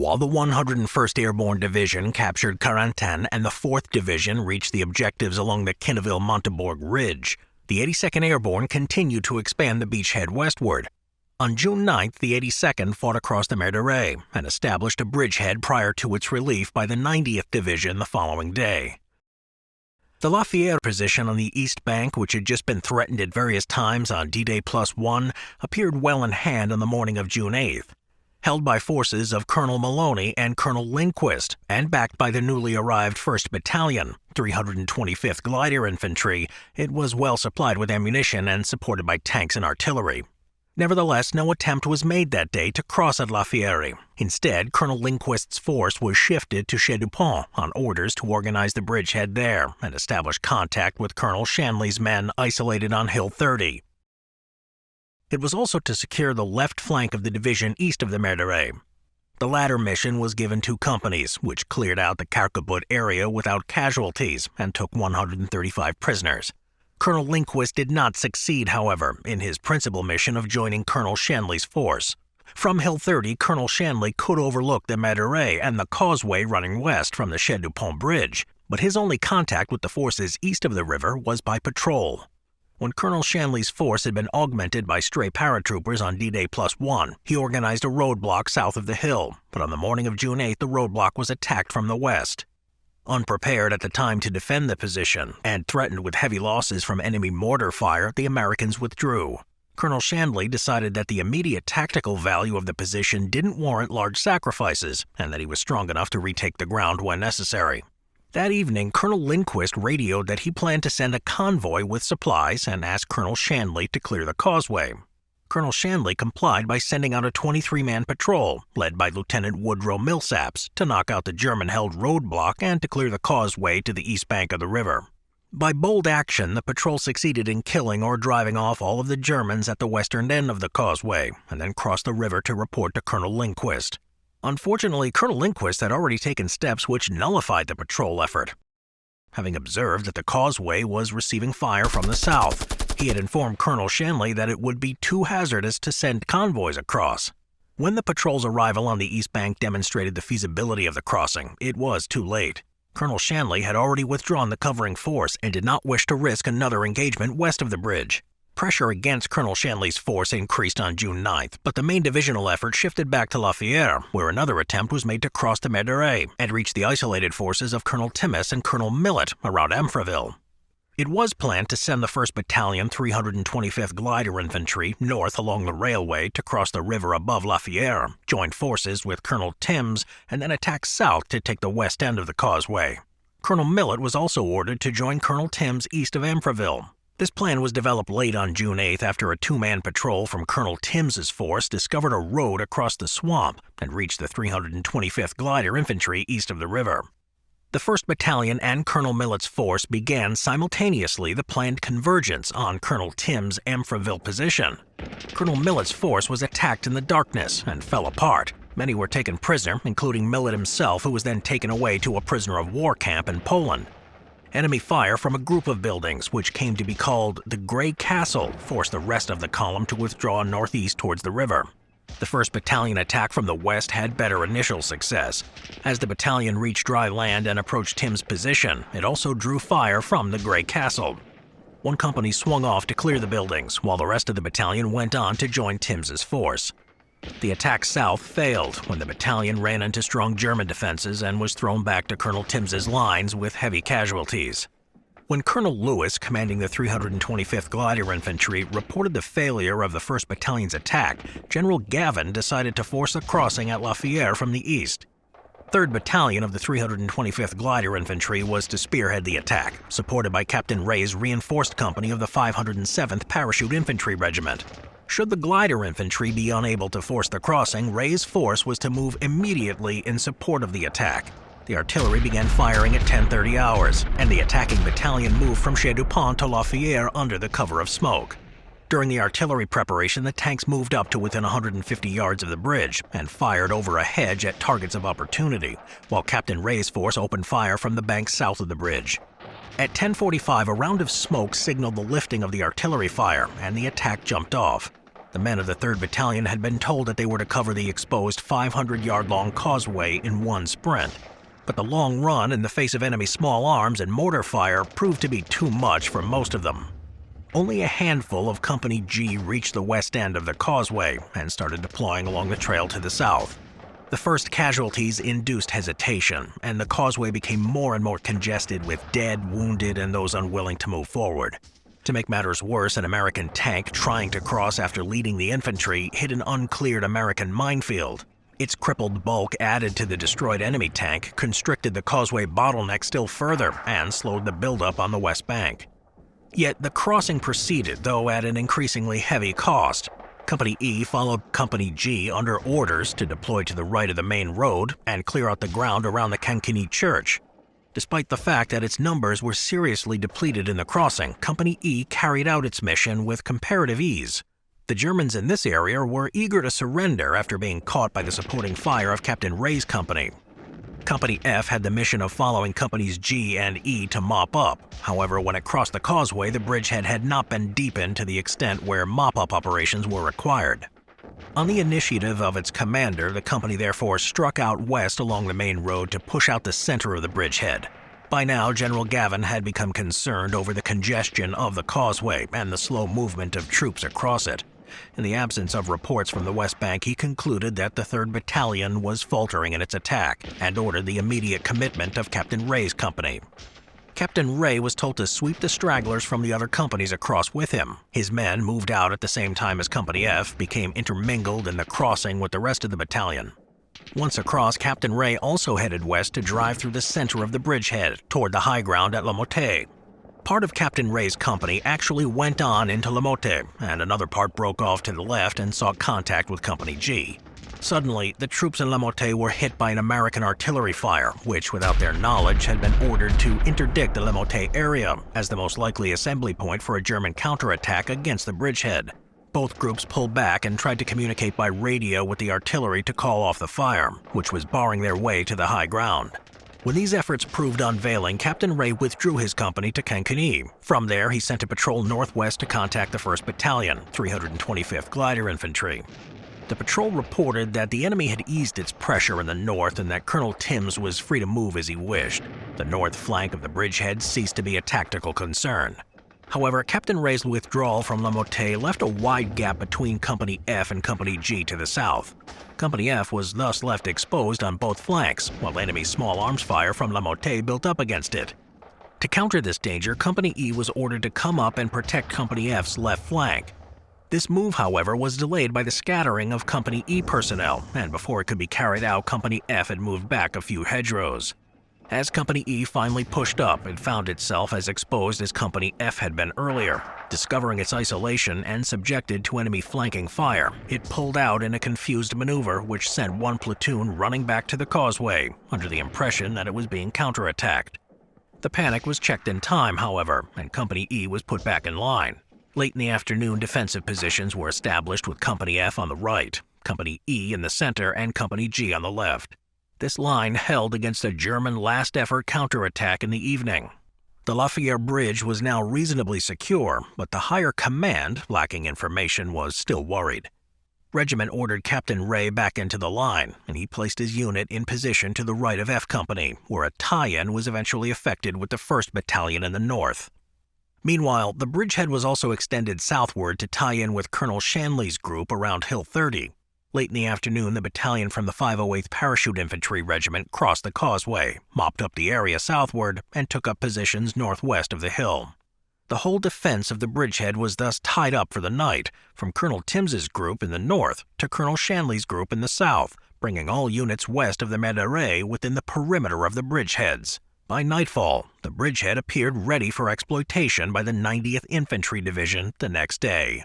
While the 101st Airborne Division captured Carentan and the 4th Division reached the objectives along the Kinneville-Montebourg Ridge, the 82nd Airborne continued to expand the beachhead westward. On June 9th, the 82nd fought across the Merderet and established a bridgehead prior to its relief by the 90th Division the following day. The Lafayette position on the east bank, which had just been threatened at various times on D-Day +1, appeared well in hand on the morning of June 8th. Held by forces of Colonel Maloney and Colonel Lindquist, and backed by the newly arrived 1st Battalion, 325th Glider Infantry, it was well supplied with ammunition and supported by tanks and artillery. Nevertheless, no attempt was made that day to cross at Lafayette. Instead, Colonel Lindquist's force was shifted to Cherbourg on orders to organize the bridgehead there and establish contact with Colonel Shanley's men isolated on Hill 30. It was also to secure the left flank of the division east of the Merderet. The latter mission was given to companies, which cleared out the Carcabut area without casualties and took 135 prisoners. Colonel Lindquist did not succeed, however, in his principal mission of joining Colonel Shanley's force. From Hill 30, Colonel Shanley could overlook the Merderet and the causeway running west from the Chais du Pont Bridge, but his only contact with the forces east of the river was by patrol. When Colonel Shanley's force had been augmented by stray paratroopers on D-Day +1, he organized a roadblock south of the hill, but on the morning of June 8th, the roadblock was attacked from the west. Unprepared at the time to defend the position, and threatened with heavy losses from enemy mortar fire, the Americans withdrew. Colonel Shanley decided that the immediate tactical value of the position didn't warrant large sacrifices, and that he was strong enough to retake the ground when necessary. That evening, Colonel Lindquist radioed that he planned to send a convoy with supplies and asked Colonel Shanley to clear the causeway. Colonel Shanley complied by sending out a 23-man patrol, led by Lieutenant Woodrow Millsaps, to knock out the German-held roadblock and to clear the causeway to the east bank of the river. By bold action, the patrol succeeded in killing or driving off all of the Germans at the western end of the causeway, and then crossed the river to report to Colonel Lindquist. Unfortunately, Colonel Lindquist had already taken steps which nullified the patrol effort. Having observed that the causeway was receiving fire from the south, he had informed Colonel Shanley that it would be too hazardous to send convoys across. When the patrol's arrival on the east bank demonstrated the feasibility of the crossing, it was too late. Colonel Shanley had already withdrawn the covering force and did not wish to risk another engagement west of the bridge. Pressure against Colonel Shanley's force increased on June 9th, but the main divisional effort shifted back to Lafayette, where another attempt was made to cross the Merderet and reach the isolated forces of Colonel Timmis and Colonel Millet around Amfreville. It was planned to send the 1st Battalion 325th Glider Infantry north along the railway to cross the river above Lafayette, join forces with Colonel Timms, and then attack south to take the west end of the causeway. Colonel Millet was also ordered to join Colonel Timms east of Amfreville. This plan was developed late on June 8th after a 2-man patrol from Colonel Timms's force discovered a road across the swamp and reached the 325th Glider Infantry east of the river. The 1st Battalion and Colonel Millet's force began simultaneously the planned convergence on Colonel Timms' Amfreville position. Colonel Millet's force was attacked in the darkness and fell apart. Many were taken prisoner, including Millet himself, who was then taken away to a prisoner of war camp in Poland. Enemy fire from a group of buildings, which came to be called the Grey Castle, forced the rest of the column to withdraw northeast towards the river. The 1st Battalion attack from the west had better initial success. As the battalion reached dry land and approached Timms' position, it also drew fire from the Grey Castle. One company swung off to clear the buildings, while the rest of the battalion went on to join Timms's force. The attack south failed when the battalion ran into strong German defenses and was thrown back to Colonel Timms's lines with heavy casualties. When Colonel Lewis, commanding the 325th Glider Infantry, reported the failure of the 1st Battalion's attack, General Gavin decided to force a crossing at Lafayette from the east. 3rd Battalion of the 325th Glider Infantry was to spearhead the attack, supported by Captain Ray's reinforced company of the 507th Parachute Infantry Regiment. Should the Glider Infantry be unable to force the crossing, Ray's force was to move immediately in support of the attack. The artillery began firing at 10:30 hours, and the attacking battalion moved from Chais du Pont to Lafayette under the cover of smoke. During the artillery preparation, the tanks moved up to within 150 yards of the bridge and fired over a hedge at targets of opportunity, while Captain Ray's force opened fire from the bank south of the bridge. At 10:45, a round of smoke signaled the lifting of the artillery fire, and the attack jumped off. The men of the 3rd Battalion had been told that they were to cover the exposed 500-yard-long causeway in one sprint. But the long run in the face of enemy small arms and mortar fire proved to be too much for most of them. Only a handful of Company G reached the west end of the causeway and started deploying along the trail to the south. The first casualties induced hesitation, and the causeway became more and more congested with dead, wounded, and those unwilling to move forward. To make matters worse, an American tank trying to cross after leading the infantry hit an uncleared American minefield. Its crippled bulk added to the destroyed enemy tank constricted the causeway bottleneck still further and slowed the buildup on the west bank. Yet the crossing proceeded, though at an increasingly heavy cost. Company E followed Company G under orders to deploy to the right of the main road and clear out the ground around the Cancani church. Despite the fact that its numbers were seriously depleted in the crossing, Company E carried out its mission with comparative ease. The Germans in this area were eager to surrender after being caught by the supporting fire of Captain Ray's company. Company F had the mission of following Companies G and E to mop up. However, when it crossed the causeway, the bridgehead had not been deepened to the extent where mop-up operations were required. On the initiative of its commander, the company therefore struck out west along the main road to push out the center of the bridgehead. By now, General Gavin had become concerned over the congestion of the causeway and the slow movement of troops across it. In the absence of reports from the West Bank, he concluded that the 3rd Battalion was faltering in its attack and ordered the immediate commitment of Captain Ray's company. Captain Ray was told to sweep the stragglers from the other companies across with him. His men moved out at the same time as Company F became intermingled in the crossing with the rest of the battalion. Once across, Captain Ray also headed west to drive through the center of the bridgehead toward the high ground at La Motte. Part of Captain Ray's company actually went on into La Motte, and another part broke off to the left and sought contact with Company G. Suddenly, the troops in La Motte were hit by an American artillery fire, which, without their knowledge, had been ordered to interdict the La Motte area as the most likely assembly point for a German counterattack against the bridgehead. Both groups pulled back and tried to communicate by radio with the artillery to call off the fire, which was barring their way to the high ground. When these efforts proved unavailing, Captain Ray withdrew his company to Cancani. From there, he sent a patrol northwest to contact the 1st Battalion, 325th Glider Infantry. The patrol reported that the enemy had eased its pressure in the north and that Colonel Timms was free to move as he wished. The north flank of the bridgehead ceased to be a tactical concern. However, Captain Ray's withdrawal from La Motte left a wide gap between Company F and Company G to the south. Company F was thus left exposed on both flanks, while enemy small arms fire from La Motte built up against it. To counter this danger, Company E was ordered to come up and protect Company F's left flank. This move, however, was delayed by the scattering of Company E personnel, and before it could be carried out, Company F had moved back a few hedgerows. As Company E finally pushed up, it found itself as exposed as Company F had been earlier. Discovering its isolation and subjected to enemy flanking fire, it pulled out in a confused maneuver which sent one platoon running back to the causeway, under the impression that it was being counterattacked. The panic was checked in time, however, and Company E was put back in line. Late in the afternoon, defensive positions were established with Company F on the right, Company E in the center, and Company G on the left. This line held against a German last-effort counterattack in the evening. The Lafayette Bridge was now reasonably secure, but the higher command, lacking information, was still worried. Regiment ordered Captain Ray back into the line, and he placed his unit in position to the right of F Company, where a tie-in was eventually effected with the 1st Battalion in the north. Meanwhile, the bridgehead was also extended southward to tie in with Colonel Shanley's group around Hill 30. Late in the afternoon, the battalion from the 508th Parachute Infantry Regiment crossed the causeway, mopped up the area southward, and took up positions northwest of the hill. The whole defense of the bridgehead was thus tied up for the night, from Colonel Timms's group in the north to Colonel Shanley's group in the south, bringing all units west of the Merderet within the perimeter of the bridgeheads. By nightfall, the bridgehead appeared ready for exploitation by the 90th Infantry Division the next day.